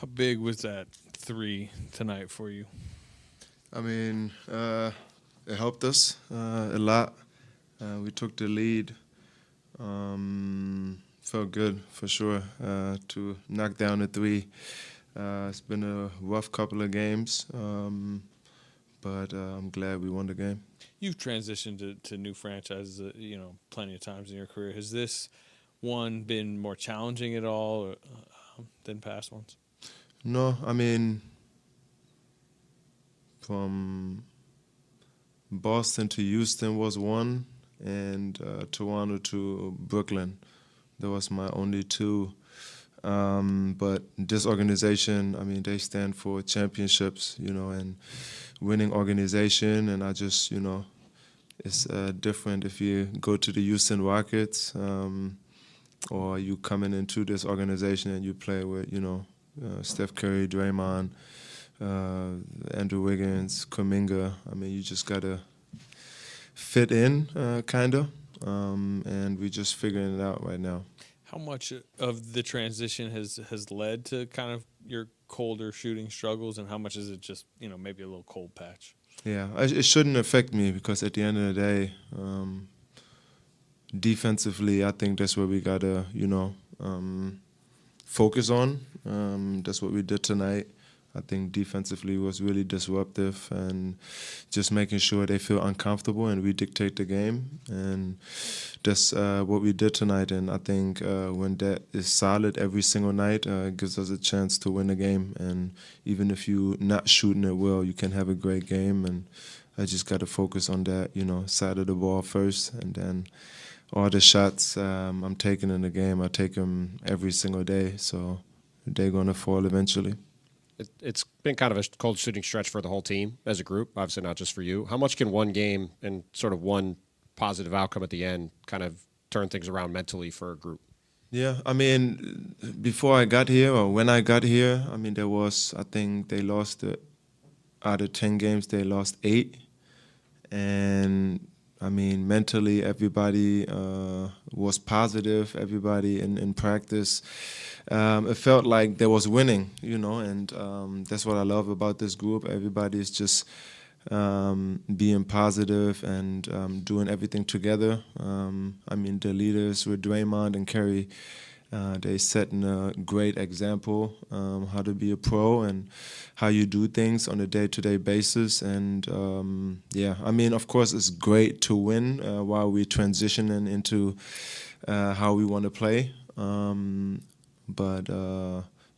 How big was that three tonight for you? I mean, it helped us a lot. We took the lead. Felt good for sure to knock down a three. It's been a rough couple of games, but I'm glad we won the game. You've transitioned to new franchises, plenty of times in your career. Has this one been more challenging at all than past ones? No, I mean, from Boston to Houston was one, and Toronto to Brooklyn. That was my only two. But this organization, I mean, they stand for championships, and winning organization. And I just, it's different if you go to the Houston Rockets or you coming into this organization and you play with, Steph Curry, Draymond, Andrew Wiggins, Kuminga. I mean, you just got to fit in, kind of, and we're just figuring it out right now. How much of the transition has led to kind of your colder shooting struggles, and how much is it just, maybe a little cold patch? Yeah, it shouldn't affect me because at the end of the day, defensively, I think that's where we got to, focus on. That's what we did tonight. I think defensively was really disruptive and just making sure they feel uncomfortable and we dictate the game. And that's what we did tonight. And I think when that is solid every single night, it gives us a chance to win the game. And even if you're not shooting it well, you can have a great game. And I just got to focus on that, side of the ball first. And then all the shots I'm taking in the game, I take them every single day. So they're going to fall eventually. It's been kind of a cold shooting stretch for the whole team as a group, obviously not just for you. How much can one game and sort of one positive outcome at the end kind of turn things around mentally for a group? Yeah, I mean, before I got here or when I got here, I mean, I think they lost out of 10 games, they lost 8. And I mean, mentally, everybody was positive. Everybody in practice, it felt like there was winning, and that's what I love about this group. Everybody is just being positive and doing everything together. I mean, the leaders with Draymond and Kerr, they setting a great example how to be a pro and how you do things on a day-to-day basis. And yeah, I mean, of course, it's great to win while we're transitioning into how we want to play. But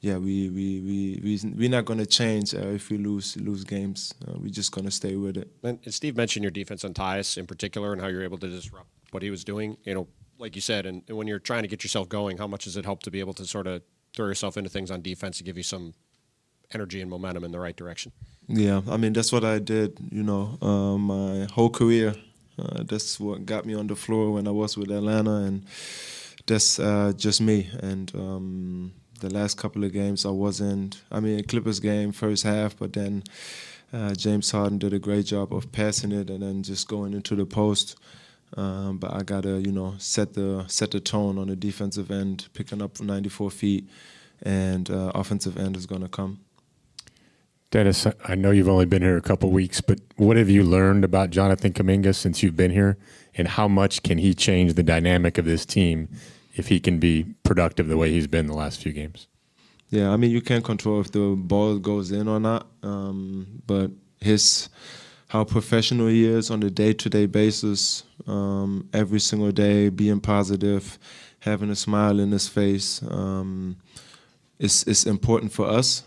yeah, we're not going to change if we lose games. We're just going to stay with it. And Steve mentioned your defense on Tyus in particular and how you're able to disrupt what he was doing. Like you said, and when you're trying to get yourself going, how much does it help to be able to sort of throw yourself into things on defense to give you some energy and momentum in the right direction? Yeah, I mean, that's what I did, my whole career. That's what got me on the floor when I was with Atlanta, and that's just me. And the last couple of games I wasn't. I mean, Clippers game, first half, but then James Harden did a great job of passing it and then just going into the post. But I gotta, set the tone on the defensive end, picking up 94 feet, and offensive end is gonna come. Dennis, I know you've only been here a couple weeks, but what have you learned about Jonathan Kuminga since you've been here, and how much can he change the dynamic of this team if he can be productive the way he's been the last few games? Yeah, I mean, you can't control if the ball goes in or not, but how professional he is on a day-to-day basis, every single day, being positive, having a smile in his face, is important for us.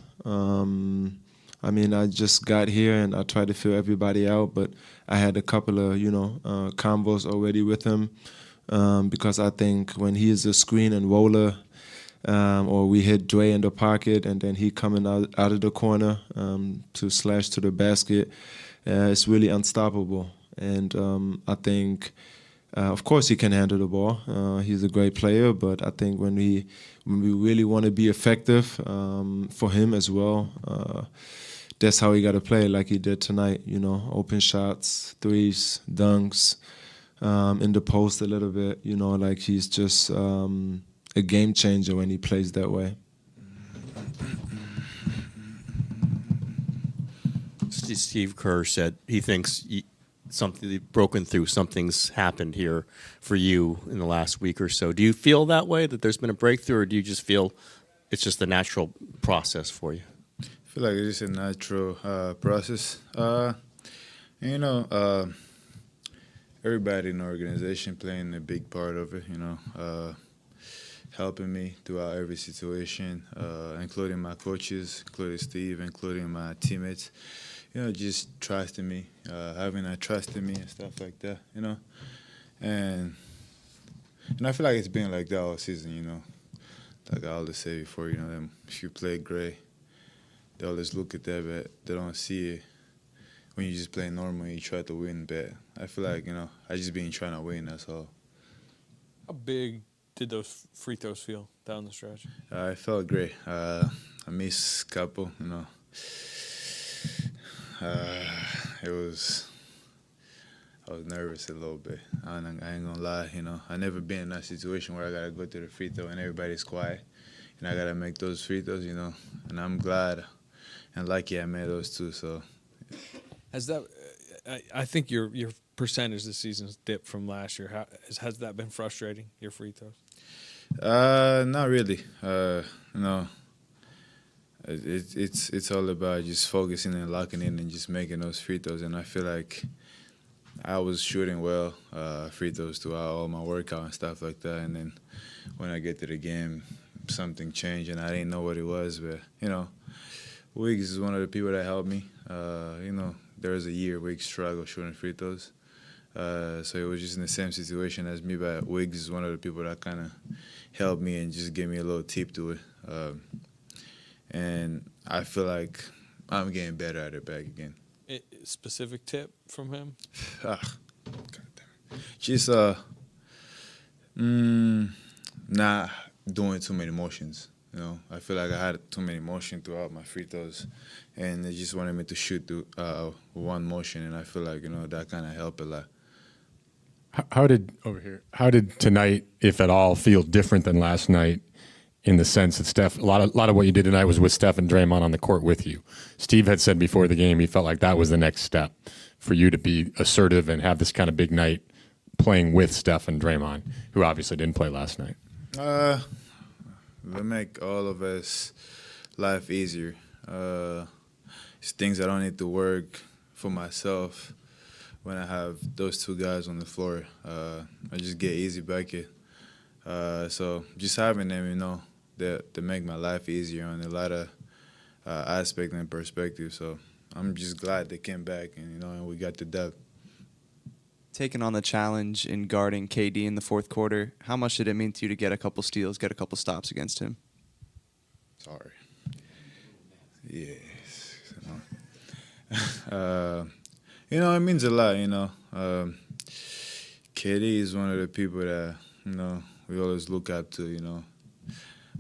I mean, I just got here and I tried to fill everybody out, but I had a couple of, combos already with him because I think when he is a screen and roller, or we hit Dre in the pocket and then he coming out of the corner to slash to the basket, it's really unstoppable. And I think, of course, he can handle the ball. He's a great player, but I think when we really want to be effective for him as well, that's how he got to play like he did tonight. Open shots, threes, dunks, in the post a little bit. Like he's just a game changer when he plays that way. Steve Kerr said he thinks something broken through, something's happened here for you in the last week or so. Do you feel that way, that there's been a breakthrough, or do you just feel it's just a natural process for you? I feel like it's just a natural process. Everybody in the organization playing a big part of it, helping me throughout every situation, including my coaches, including Steve, including my teammates, just trusting me, having that trust in me and stuff like that, And I feel like it's been like that all season, Like I always say before, if you play great, they always look at that, but they don't see it when you just play normal and you try to win. But I feel like, I just been trying to win, that's all. How big did those free throws feel down the stretch? I felt great. I missed a couple, I was nervous a little bit. I ain't gonna lie, I never been in that situation where I gotta go to the free throw and everybody's quiet, and I gotta make those free throws, And I'm glad and lucky I made those two. So, has that? I think your percentage this season's dipped from last year. Has that been frustrating? Your free throws? Not really. No. It's all about just focusing and locking in and just making those free throws. And I feel like I was shooting well free throws throughout all my workout and stuff like that. And then when I get to the game, something changed and I didn't know what it was. But Wiggs is one of the people that helped me. There was a year Wiggs struggled shooting free throws. So it was just in the same situation as me, but Wiggs is one of the people that kind of helped me and just gave me a little tip to it. And I feel like I'm getting better at it back again. Specific tip from him? God damn it. Just not doing too many motions. I feel like I had too many motions throughout my free throws, and they just wanted me to shoot through one motion, and I feel like that kind of helped a lot. How did tonight, if at all, feel different than last night? In the sense that Steph, a lot of what you did tonight was with Steph and Draymond on the court with you. Steve had said before the game he felt like that was the next step for you to be assertive and have this kind of big night playing with Steph and Draymond, who obviously didn't play last night. They make all of us life easier. It's things I don't need to work for myself when I have those two guys on the floor. I just get easy bucket. So just having them, they make my life easier on a lot of aspect and perspective. So I'm just glad they came back and we got the dub. Taking on the challenge in guarding KD in the fourth quarter, how much did it mean to you to get a couple steals, get a couple stops against him? Sorry. Yes. It means a lot. KD is one of the people that we always look up to.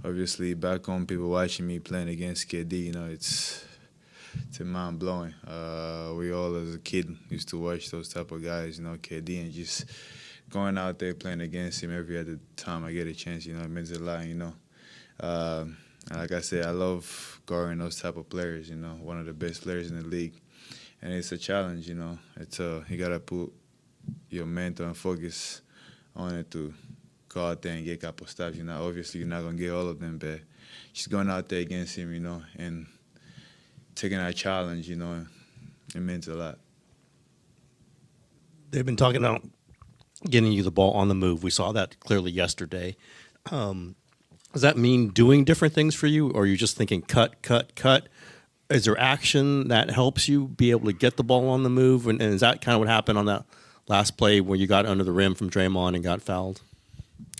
Obviously, back home, people watching me playing against KD, it's mind blowing. We all, as a kid, used to watch those type of guys, KD, and just going out there playing against him every other time I get a chance. It means a lot. Like I said, I love guarding those type of players. One of the best players in the league, and it's a challenge. It's you gotta put your mental and focus on it to go out there and get a couple stops. Obviously you're not gonna get all of them, but just going out there against him, and taking that challenge, it means a lot. They've been talking about getting you the ball on the move. We saw that clearly yesterday. Does that mean doing different things for you, or are you just thinking cut, cut, cut? Is there action that helps you be able to get the ball on the move? And is that kind of what happened on that last play where you got under the rim from Draymond and got fouled?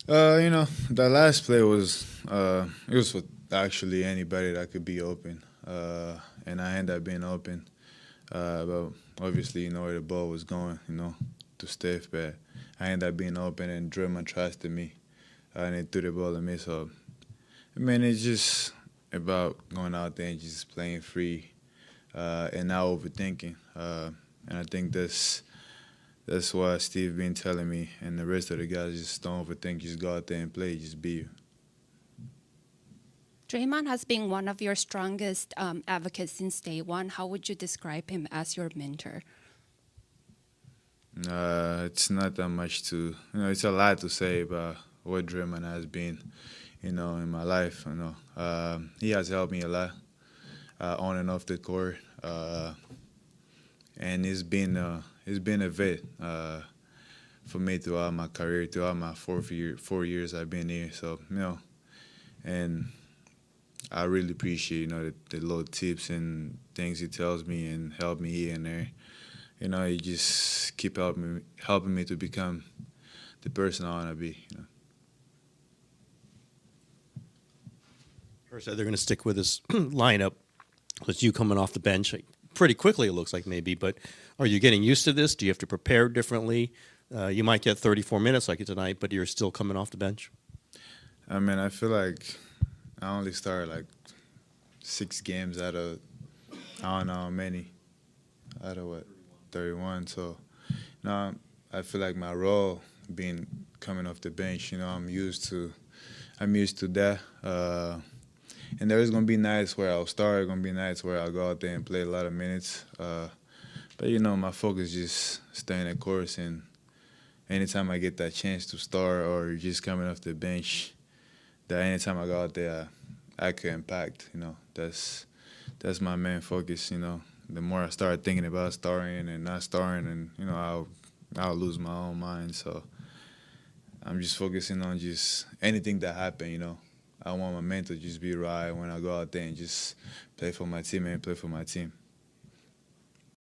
That last play was it was for actually anybody that could be open, and I ended up being open. But obviously, where the ball was going, to Steph, but I ended up being open, and Draymond trusted me, and he threw the ball at me. So, it's just about going out there and just playing free, and not overthinking. And I think that's why Steve been telling me, and the rest of the guys, just don't overthink, just go out there and play, just be you. Draymond has been one of your strongest advocates since day one. How would you describe him as your mentor? It's not that much to, it's a lot to say about what Draymond has been, in my life. He has helped me a lot on and off the court, and he's been a vet for me throughout my career, throughout my 4 years I've been here. So and I really appreciate the little tips and things he tells me and help me here and there. He just keep helping me to become the person I want to be. Kerr said they're going to stick with this lineup. With you coming off the bench pretty quickly, it looks like maybe. But are you getting used to this? Do you have to prepare differently? You might get 34 minutes like tonight, but you're still coming off the bench. I mean, I feel like I only started like 6 games out of I don't know how many. Out of what? 31. So now I feel like my role being coming off the bench, I'm used to that. And there's gonna be nights where I'll start, gonna be nights where I'll go out there and play a lot of minutes. But my focus is just staying the course, and anytime I get that chance to start or just coming off the bench, that anytime I go out there I can impact. That's my main focus. The more I start thinking about starting and not starting, and I'll lose my own mind. So I'm just focusing on just anything that happen. I want my mental just be right when I go out there and just play for my team and play for my team.